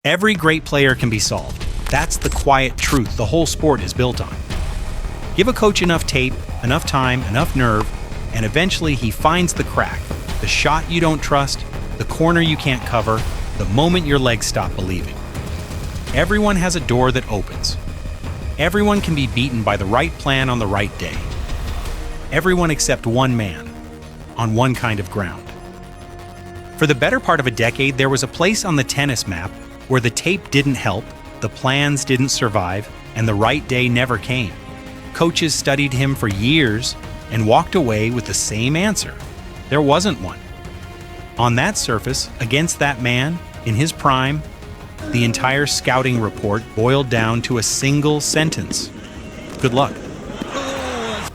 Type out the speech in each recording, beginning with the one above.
Every great player can be solved. That's the quiet truth the whole sport is built on. Give a coach enough tape, enough time, enough nerve, and eventually he finds the crack, the shot you don't trust, the corner you can't cover, the moment your legs stop believing. Everyone has a door that opens. Everyone can be beaten by the right plan on the right day. Everyone except one man, on one kind of ground. For the better part of a decade, there was a place on the tennis map where the tape didn't help, the plans didn't survive, and the right day never came. Coaches studied him for years and walked away with the same answer. There wasn't one. On that surface, against that man, in his prime, the entire scouting report boiled down to a single sentence. Good luck.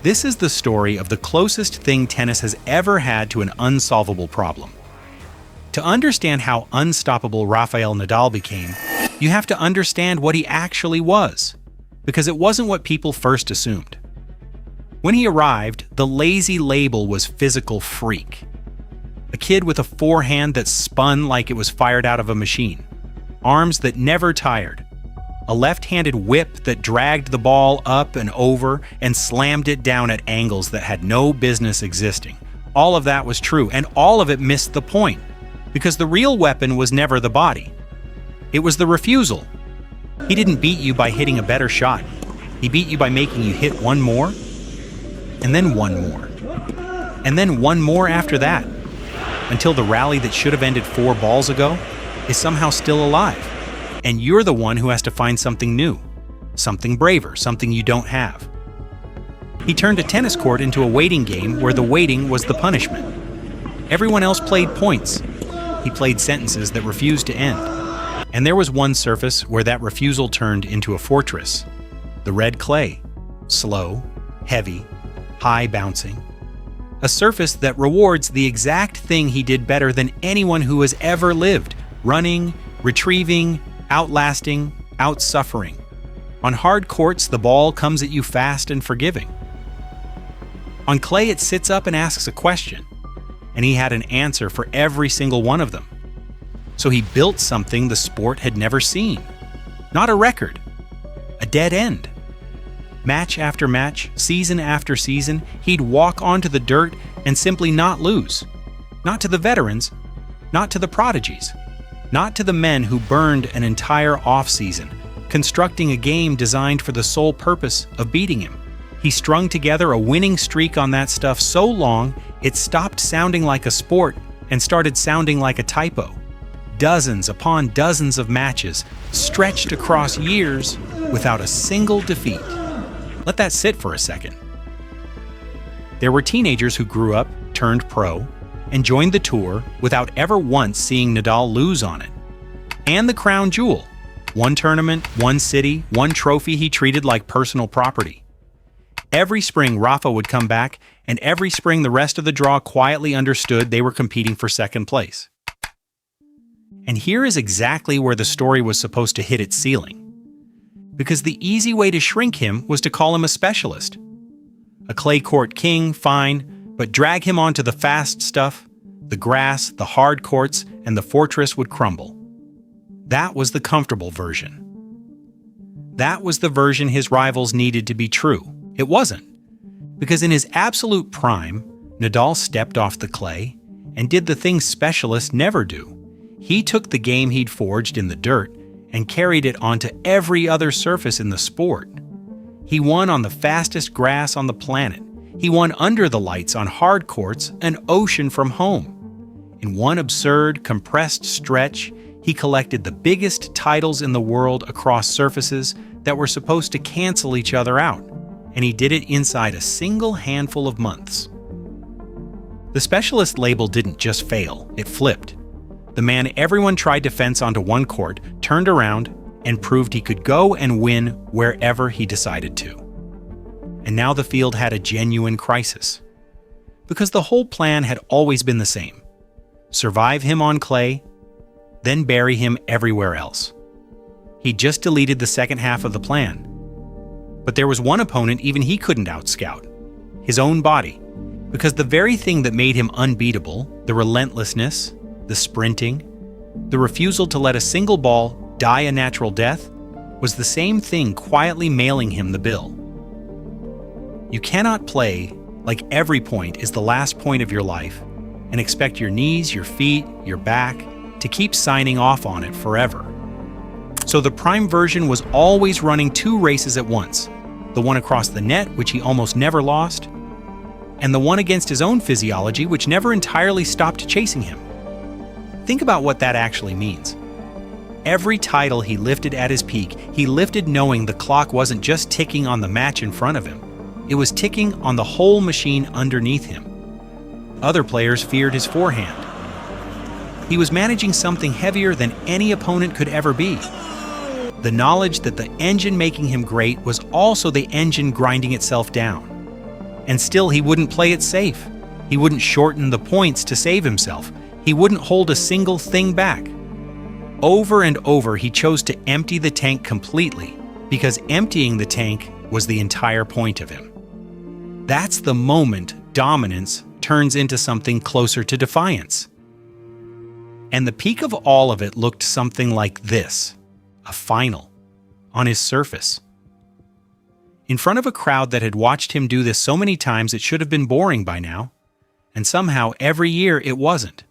This is the story of the closest thing tennis has ever had to an unsolvable problem. To understand how unstoppable Rafael Nadal became, you have to understand what he actually was, because it wasn't what people first assumed. When he arrived, the lazy label was physical freak. A kid with a forehand that spun like it was fired out of a machine, arms that never tired, a left-handed whip that dragged the ball up and over and slammed it down at angles that had no business existing. All of that was true, and all of it missed the point, because the real weapon was never the body. It was the refusal. He didn't beat you by hitting a better shot. He beat you by making you hit one more, and then one more, and then one more after that, until the rally that should have ended 4 balls ago is somehow still alive, and you're the one who has to find something new, something braver, something you don't have. He turned a tennis court into a waiting game where the waiting was the punishment. Everyone else played points. He played sentences that refused to end. And there was one surface where that refusal turned into a fortress. The red clay. Slow, heavy, high bouncing. A surface that rewards the exact thing he did better than anyone who has ever lived. Running, retrieving, outlasting, outsuffering. On hard courts, the ball comes at you fast and forgiving. On clay, it sits up and asks a question, and he had an answer for every single one of them. So he built something the sport had never seen. Not a record, a dead end. Match after match, season after season, he'd walk onto the dirt and simply not lose. Not to the veterans, not to the prodigies, not to the men who burned an entire off-season, constructing a game designed for the sole purpose of beating him. He strung together a winning streak on that stuff so long, it stopped sounding like a sport and started sounding like a typo. Dozens upon dozens of matches, stretched across years without a single defeat. Let that sit for a second. There were teenagers who grew up, turned pro, and joined the tour without ever once seeing Nadal lose on it. And the crown jewel. One tournament, one city, one trophy he treated like personal property. Every spring, Rafa would come back, and every spring the rest of the draw quietly understood they were competing for second place. And here is exactly where the story was supposed to hit its ceiling. Because the easy way to shrink him was to call him a specialist. A clay court king, fine, but drag him onto the fast stuff, the grass, the hard courts, and the fortress would crumble. That was the comfortable version. That was the version his rivals needed to be true. It wasn't. Because in his absolute prime, Nadal stepped off the clay and did the thing specialists never do. He took the game he'd forged in the dirt and carried it onto every other surface in the sport. He won on the fastest grass on the planet. He won under the lights on hard courts, an ocean from home. In one absurd, compressed stretch, he collected the biggest titles in the world across surfaces that were supposed to cancel each other out, and he did it inside a single handful of months. The specialist label didn't just fail, it flipped. The man everyone tried to fence onto one court turned around and proved he could go and win wherever he decided to. And now the field had a genuine crisis. Because the whole plan had always been the same. Survive him on clay, then bury him everywhere else. He just deleted the second half of the plan. But there was one opponent even he couldn't outscout, his own body. Because the very thing that made him unbeatable, the relentlessness, the sprinting, the refusal to let a single ball die a natural death was the same thing quietly mailing him the bill. You cannot play like every point is the last point of your life and expect your knees, your feet, your back to keep signing off on it forever. So the prime version was always running 2 races at once, the one across the net, which he almost never lost, and the one against his own physiology, which never entirely stopped chasing him. Think about what that actually means. Every title he lifted at his peak, he lifted knowing the clock wasn't just ticking on the match in front of him, it was ticking on the whole machine underneath him. Other players feared his forehand. He was managing something heavier than any opponent could ever be. The knowledge that the engine making him great was also the engine grinding itself down. And still he wouldn't play it safe. He wouldn't shorten the points to save himself. He wouldn't hold a single thing back. Over and over he chose to empty the tank completely because emptying the tank was the entire point of him. That's the moment dominance turns into something closer to defiance. And the peak of all of it looked something like this, a final, on his surface. In front of a crowd that had watched him do this so many times it should have been boring by now, and somehow every year it wasn't.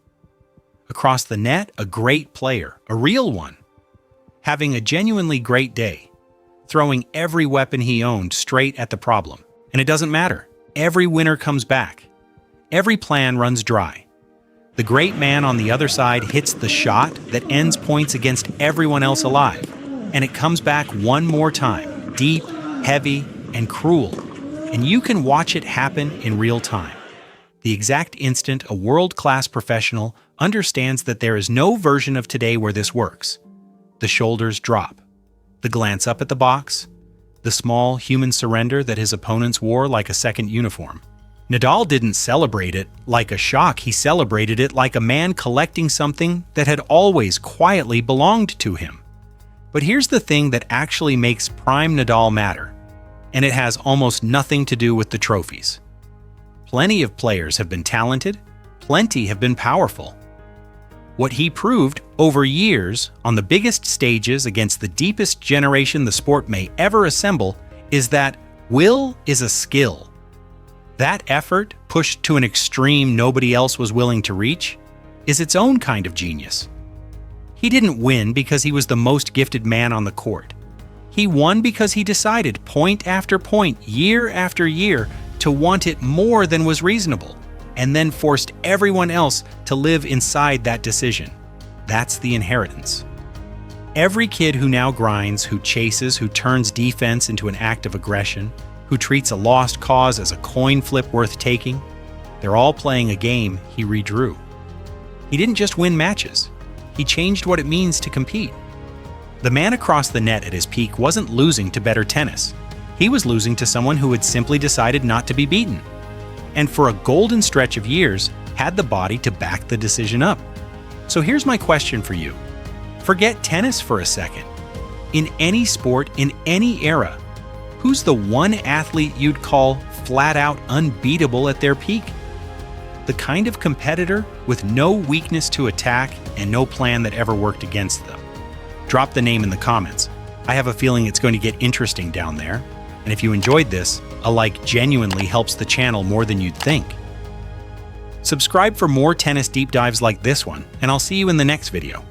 Across the net, a great player, a real one, having a genuinely great day, throwing every weapon he owned straight at the problem. And it doesn't matter, every winner comes back. Every plan runs dry. The great man on the other side hits the shot that ends points against everyone else alive, and it comes back one more time, deep, heavy, and cruel, and you can watch it happen in real time. The exact instant a world-class professional understands that there is no version of today where this works. The shoulders drop, the glance up at the box, the small human surrender that his opponents wore like a second uniform. Nadal didn't celebrate it like a shock, he celebrated it like a man collecting something that had always quietly belonged to him. But here's the thing that actually makes prime Nadal matter, and it has almost nothing to do with the trophies. Plenty of players have been talented, plenty have been powerful. What he proved over years on the biggest stages against the deepest generation the sport may ever assemble is that will is a skill. That effort, pushed to an extreme nobody else was willing to reach, is its own kind of genius. He didn't win because he was the most gifted man on the court. He won because he decided point after point, year after year, to want it more than was reasonable, and then forced everyone else to live inside that decision. That's the inheritance. Every kid who now grinds, who chases, who turns defense into an act of aggression, who treats a lost cause as a coin flip worth taking, they're all playing a game he redrew. He didn't just win matches, he changed what it means to compete. The man across the net at his peak wasn't losing to better tennis. He was losing to someone who had simply decided not to be beaten, and for a golden stretch of years had the body to back the decision up. So here's my question for you. Forget tennis for a second. In any sport, in any era, who's the one athlete you'd call flat out unbeatable at their peak? The kind of competitor with no weakness to attack and no plan that ever worked against them. Drop the name in the comments. I have a feeling it's going to get interesting down there. And if you enjoyed this, a like genuinely helps the channel more than you'd think. Subscribe for more tennis deep dives like this one, and I'll see you in the next video.